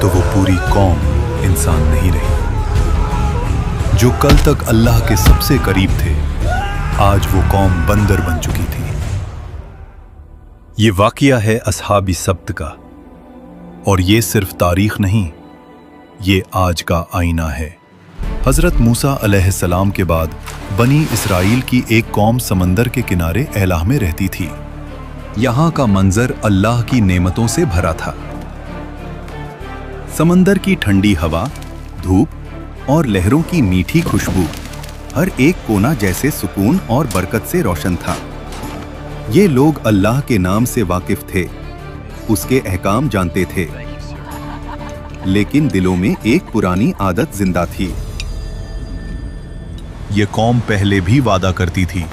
तो वो पूरी कौम इंसान नहीं रही। जो कल तक अल्लाह के सबसे करीब थे, आज वो कौम बंदर बन चुकी थी। ये वाक़या है असहाबी सब्त का, और ये सिर्फ तारीख नहीं, ये आज का आईना है। हज़रत मूसा अलैहिस्सलाम के बाद बनी इसराइल की एक कौम समंदर के किनारे एलाह में रहती थी। यहाँ का मंजर अल्लाह की नेमतों से भरा था। समंदर की ठंडी हवा, धूप और लहरों की मीठी खुशबू, हर एक कोना जैसे सुकून और बरकत से रोशन था। ये लोग अल्लाह के नाम से वाकिफ थे, उसके अहकाम जानते थे, लेकिन दिलों में एक पुरानी आदत जिंदा थी। ये कौम पहले भी वादा करती थी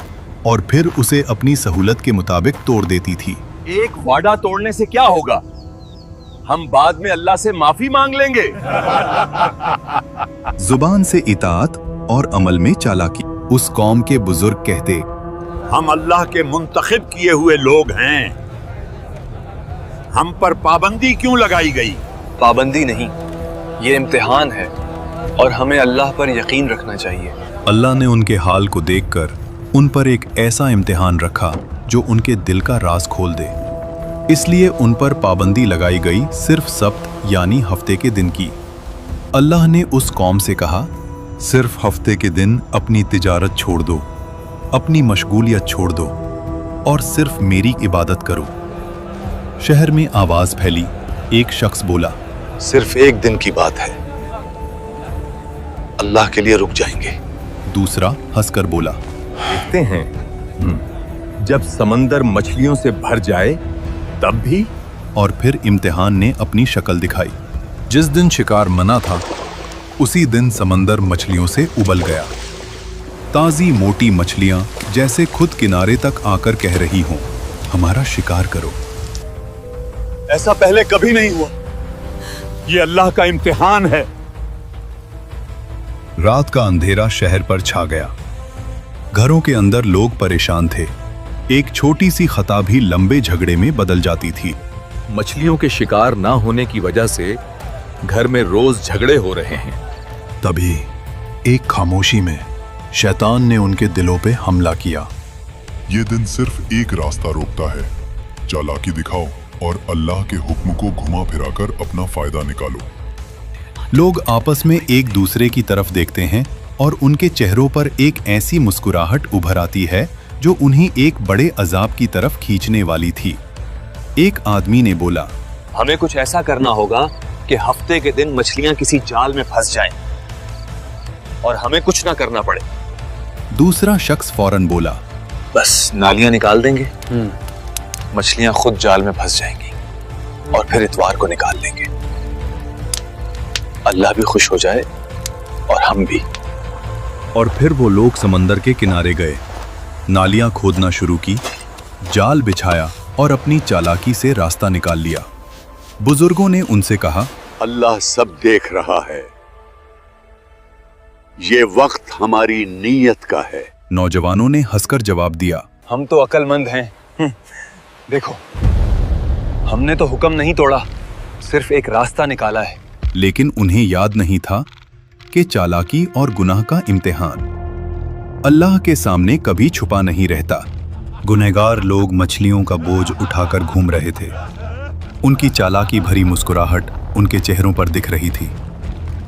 और फिर उसे अपनी सहूलत के मुताबिक तोड़ देती थी। एक वादा तोड़ने से क्या होगा? हम बाद में अल्लाह से माफी मांग लेंगे। जुबान से इताअत और अमल में चालाकी। उस कौम के बुजुर्ग कहते, हम अल्लाह के मुंतखब किए हुए लोग हैं, हम पर पाबंदी क्यों लगाई गई? पाबंदी नहीं, ये इम्तिहान है और हमें अल्लाह पर यकीन रखना चाहिए। अल्लाह ने उनके हाल को देखकर उन पर एक ऐसा इम्तिहान रखा जो उनके दिल का राज खोल दे। इसलिए उन पर पाबंदी लगाई गई सिर्फ सब्त यानी हफ्ते के दिन की। अल्लाह ने उस कौम से कहा, सिर्फ हफ्ते के दिन अपनी तिजारत छोड़ दो, अपनी मशगूलियत छोड़ दो और सिर्फ मेरी इबादत करो। शहर में आवाज फैली। एक शख्स बोला, सिर्फ एक दिन की बात है, अल्लाह के लिए रुक जाएंगे। दूसरा हंसकर बोला, देखते हैं जब समंदर मछलियों से भर जाए तब भी। और फिर इम्तिहान ने अपनी शक्ल दिखाई। जिस दिन शिकार मना था, उसी दिन समंदर मछलियों से उबल गया। ताजी मोटी मछलियां जैसे खुद किनारे तक आकर कह रही हों, हमारा शिकार करो। ऐसा पहले कभी नहीं हुआ, ये अल्लाह का इम्तिहान है। रात का अंधेरा शहर पर छा गया। घरों के अंदर लोग परेशान थे। एक छोटी सी खता भी लंबे झगड़े में बदल जाती थी। मछलियों के शिकार ना होने की वजह से घर में रोज झगड़े हो रहे हैं। तभी एक खामोशी में शैतान ने उनके दिलों पे हमला किया। ये दिन सिर्फ एक रास्ता रोकता है, चालाकी दिखाओ और अल्लाह के हुक्म को घुमा फिराकर अपना फायदा निकालो। लोग आपस में एक दूसरे की तरफ देखते हैं और उनके चेहरों पर एक ऐसी मुस्कुराहट उभर आती है जो उन्हें एक बड़े अजाब की तरफ खींचने वाली थी। एक आदमी ने बोला, हमें कुछ ऐसा करना होगा कि हफ्ते के दिन मछलियां किसी जाल में फंस जाएं और हमें कुछ ना करना पड़े। दूसरा शख्स फौरन बोला, बस नालियां निकाल देंगे, मछलियां खुद जाल में फंस जाएंगी और फिर इतवार को निकाल लेंगे। अल्लाह भी खुश हो जाए और हम भी। और फिर वो लोग समंदर के किनारे गए, नालियां खोदना शुरू की, जाल बिछाया और अपनी चालाकी से रास्ता निकाल लिया। बुजुर्गों ने उनसे कहा, अल्लाह सब देख रहा है, ये वक्त हमारी नीयत का है। नौजवानों ने हंसकर जवाब दिया, हम तो अक्लमंद हैं। देखो, हमने तो हुक्म नहीं तोड़ा, सिर्फ एक रास्ता निकाला है। लेकिन उन्हें याद नहीं था कि चालाकी और गुनाह का इम्तिहान अल्लाह के सामने कभी छुपा नहीं रहता। गुनहगार लोग मछलियों का बोझ उठाकर घूम रहे थे। उनकी चालाकी भरी मुस्कुराहट उनके चेहरों पर दिख रही थी।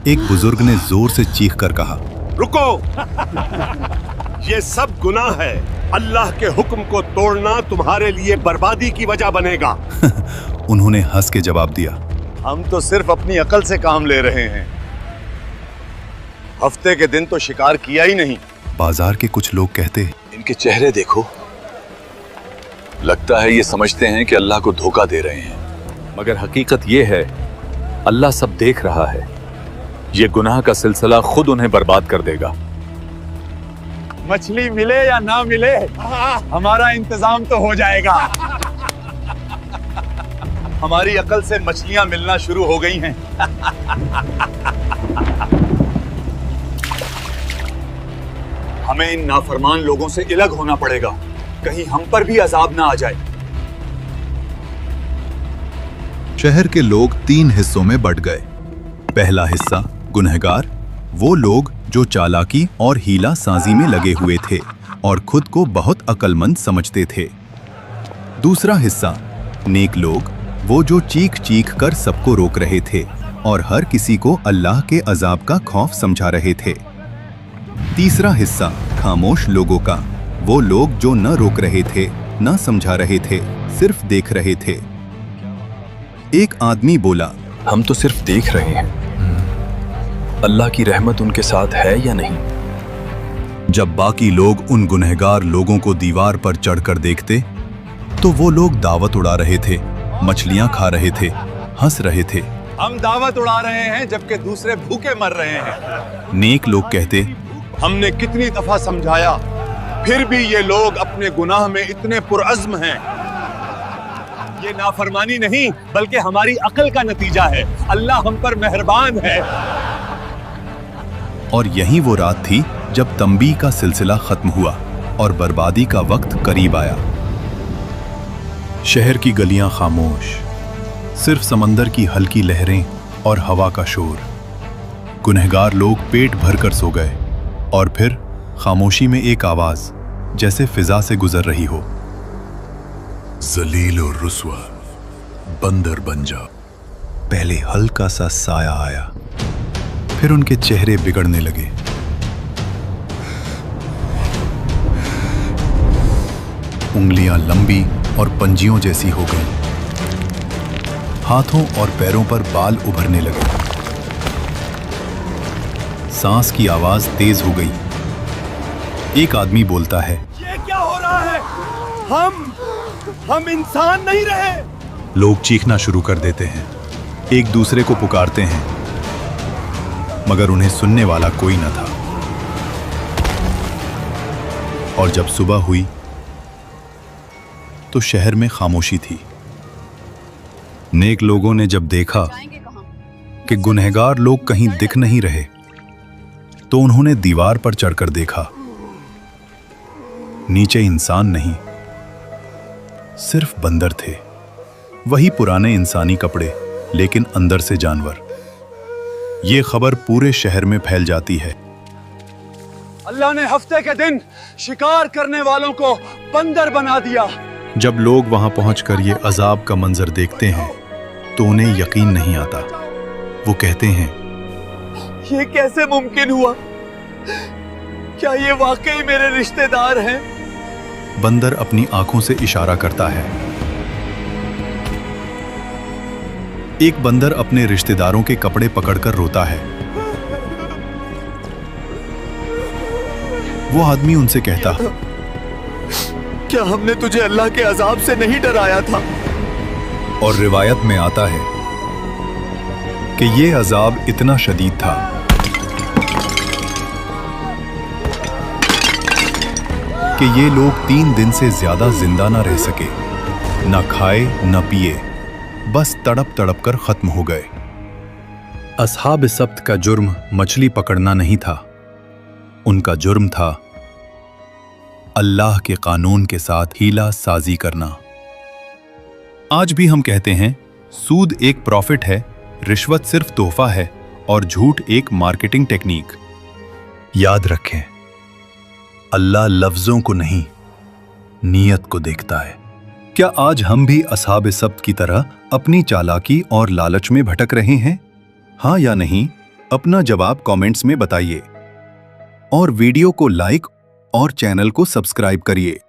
एक बुजुर्ग ने जोर से चीख कर कहा, रुको, ये सब गुनाह है। अल्लाह के हुक्म को तोड़ना तुम्हारे लिए बर्बादी की वजह बनेगा। उन्होंने हंस के जवाब दिया, हम तो सिर्फ अपनी अकल से काम ले रहे हैं, हफ्ते के दिन तो शिकार किया ही नहीं। बाजार के कुछ लोग कहते, इनके चेहरे देखो, लगता है ये समझते हैं कि अल्लाह को धोखा दे रहे हैं। मगर हकीकत ये है, अल्लाह सब देख रहा है। ये गुनाह का सिलसिला खुद उन्हें बर्बाद कर देगा। मछली मिले या ना मिले, हमारा इंतजाम तो हो जाएगा। हमारी अकल से मछलियां मिलना शुरू हो गई हैं। हमें इन नाफरमान लोगों से अलग होना पड़ेगा, कहीं हम पर भी अजाब ना आ जाए। शहर के लोग 3 हिस्सों में बंट गए। पहला हिस्सा गुनहगार, वो लोग जो चालाकी और हीला साजी में लगे हुए थे और खुद को बहुत अक्लमंद समझते थे। दूसरा हिस्सा नेक लोग, वो जो चीख चीख कर सबको रोक रहे थे और हर किसी को अल्लाह के अजाब का खौफ समझा रहे थे। तीसरा हिस्सा खामोश लोगों का, वो लोग जो न रोक रहे थे, न समझा रहे थे, सिर्फ देख रहे थे। एक आदमी बोला, हम तो सिर्फ देख रहे हैं, अल्लाह की रहमत उनके साथ है या नहीं। जब बाकी लोग उन गुनहगार लोगों को दीवार पर चढ़कर देखते तो वो लोग दावत उड़ा रहे थे, मछलियां खा रहे थे, हंस रहे थे। हम दावत उड़ा रहे हैं जबकि दूसरे भूखे मर रहे हैं। नेक लोग कहते, हमने कितनी दफा समझाया, फिर भी ये लोग अपने गुनाह में इतने पुरअज़्म हैं। ये नाफरमानी नहीं बल्कि हमारी अक्ल का नतीजा है। अल्लाह हम पर मेहरबान है। और यही वो रात थी जब तंबी का सिलसिला खत्म हुआ और बर्बादी का वक्त करीब आया। शहर की गलियां खामोश, सिर्फ समंदर की हल्की लहरें और हवा का शोर। गुनहगार लोग पेट भरकर सो गए और फिर खामोशी में एक आवाज जैसे फिजा से गुजर रही हो, जलील और रुस्वा, बंदर बन जा। पहले हल्का सा साया आया, फिर उनके चेहरे बिगड़ने लगे। उंगलियां लंबी और पंजियों जैसी हो गई। हाथों और पैरों पर बाल उभरने लगे। सांस की आवाज तेज हो गई। एक आदमी बोलता है, ये क्या हो रहा है? हम इंसान नहीं रहे। लोग चीखना शुरू कर देते हैं, एक दूसरे को पुकारते हैं, मगर उन्हें सुनने वाला कोई न था। और जब सुबह हुई तो शहर में खामोशी थी। नेक लोगों ने जब देखा कि गुनहगार लोग कहीं दिख नहीं रहे तो उन्होंने दीवार पर चढ़कर देखा। नीचे इंसान नहीं, सिर्फ बंदर थे। वही पुराने इंसानी कपड़े, लेकिन अंदर से जानवर। ये खबर पूरे शहर में फैल जाती है। अल्लाह ने हफ्ते के दिन शिकार करने वालों को बंदर बना दिया। जब लोग वहां पहुंचकर ये अजाब का मंजर देखते हैं तो उन्हें यकीन नहीं आता। वो कहते हैं, ये कैसे मुमकिन हुआ? क्या ये वाकई मेरे रिश्तेदार हैं? बंदर अपनी आंखों से इशारा करता है। एक बंदर अपने रिश्तेदारों के कपड़े पकड़कर रोता है। वो आदमी उनसे कहता, क्या हमने तुझे अल्लाह के अजाब से नहीं डराया था? और रिवायत में आता है कि ये अजाब इतना शदीद था कि ये लोग 3 दिन से ज्यादा जिंदा ना रह सके, ना खाए न पिए, बस तड़प तड़प कर खत्म हो गए। अस्हाब सब्त का जुर्म मछली पकड़ना नहीं था, उनका जुर्म था अल्लाह के कानून के साथ हीला साजी करना। आज भी हम कहते हैं, सूद एक प्रॉफिट है, रिश्वत सिर्फ तोहफा है और झूठ एक मार्केटिंग टेक्निक। याद रखें, अल्लाह लफ्जों को नहीं, नीयत को देखता है। क्या आज हम भी अस्हाब सब्त की तरह अपनी चालाकी और लालच में भटक रहे हैं? हाँ या नहीं, अपना जवाब कमेंट्स में बताइए और वीडियो को लाइक और चैनल को सब्सक्राइब करिए।